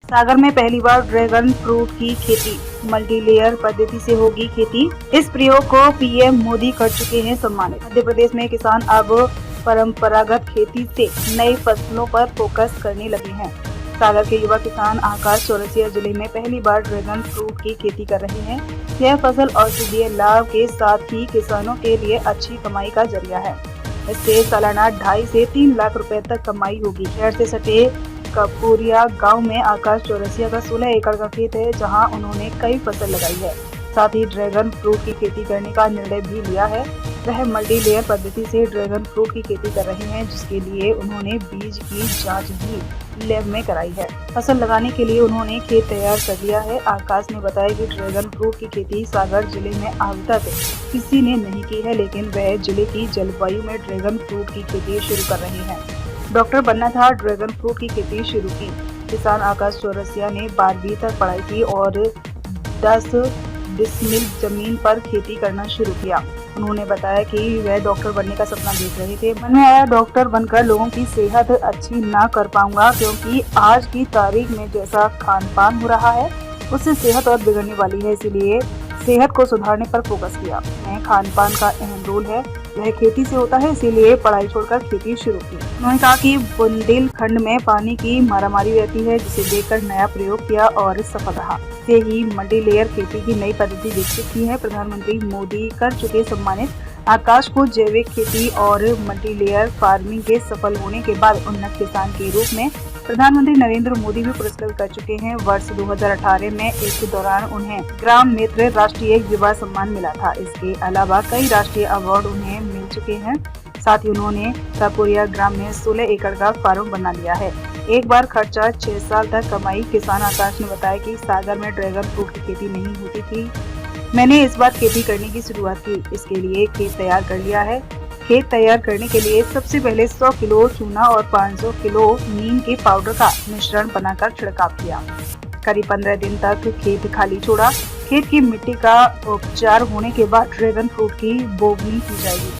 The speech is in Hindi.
सागर में पहली बार ड्रैगन फ्रूट की खेती, मल्टीलेयर पद्धति से होगी खेती। इस प्रयोग को पीएम मोदी कर चुके हैं सम्मानित। मध्य प्रदेश में किसान अब परंपरागत खेती से नई फसलों पर फोकस करने लगे हैं। सागर के युवा किसान आकाश चौरसिया जिले में पहली बार ड्रैगन फ्रूट की खेती कर रहे हैं। यह फसल औषधीय लाभ के साथ ही किसानों के लिए अच्छी कमाई का जरिया है। इससे सालाना 2.5 से 3 लाख रुपए तक कमाई होगी। शहर से सटे कपूरिया गांव में आकाश चौरसिया का 16 एकड़ का खेत है, जहां उन्होंने कई फसल लगाई है। साथ ही ड्रैगन फ्रूट की खेती करने का निर्णय भी लिया है। वह मल्टी लेयर पद्धति से ड्रैगन फ्रूट की खेती कर रहे हैं, जिसके लिए उन्होंने बीज की जांच भी लैब में कराई है। फसल लगाने के लिए उन्होंने खेत तैयार कर लिया है। आकाश ने बताया कि ड्रैगन फ्रूट की खेती सागर जिले में अब तक किसी ने नहीं की है, लेकिन वह जिले की जलवायु में ड्रैगन फ्रूट की खेती शुरू कर रहे हैं। डॉक्टर बनना था, ड्रैगन फ्रूट की खेती शुरू की। किसान आकाश चौरसिया ने 12वीं तक पढ़ाई की और 10 डिसमिल जमीन पर खेती करना शुरू किया। उन्होंने बताया कि वह डॉक्टर बनने का सपना देख रहे थे। मन में आया डॉक्टर बनकर लोगों की सेहत अच्छी ना कर पाऊंगा, क्योंकि आज की तारीख में जैसा खान पान हो रहा है उससे सेहत और बिगड़ने वाली है, इसीलिए सेहत को सुधारने पर फोकस किया। मैं खान पान का अहम रोल है, वह खेती से होता है, इसीलिए पढ़ाई छोड़कर खेती शुरू की। उन्होंने कहा कि बुंदेलखंड में पानी की मारामारी रहती है, जिसे देखकर नया प्रयोग किया और सफल रहा। से ही मल्टी लेयर खेती की नई पद्धति विकसित की है। प्रधानमंत्री मोदी कर चुके सम्मानित। आकाश को जैविक खेती और मल्टी लेयर फार्मिंग के सफल होने के बाद उन्नत किसान के रूप में प्रधानमंत्री नरेंद्र मोदी भी पुरस्कृत कर चुके हैं। वर्ष 2018 में इस दौरान उन्हें ग्राम मित्र राष्ट्रीय युवा सम्मान मिला था। इसके अलावा कई राष्ट्रीय अवार्ड उन्हें मिल चुके हैं। साथ ही उन्होंने कपूरिया ग्राम में 16 एकड़ का फार्म बना लिया है। एक बार खर्चा 6 साल तक कमाई। किसान आकाश ने बताया कि सागर में ड्रैगन फ्रूट की खेती नहीं होती थी। मैंने इस बार खेती करने की शुरुआत की। इसके लिए खेत तैयार कर लिया है। खेत तैयार करने के लिए सबसे पहले 100 किलो चूना और 500 किलो नीम के पाउडर का मिश्रण बनाकर छिड़काव किया। करीब 15 दिन तक खेत खाली छोड़ा। खेत की मिट्टी का उपचार होने के बाद ड्रैगन फ्रूट की बोवनी की जाएगी।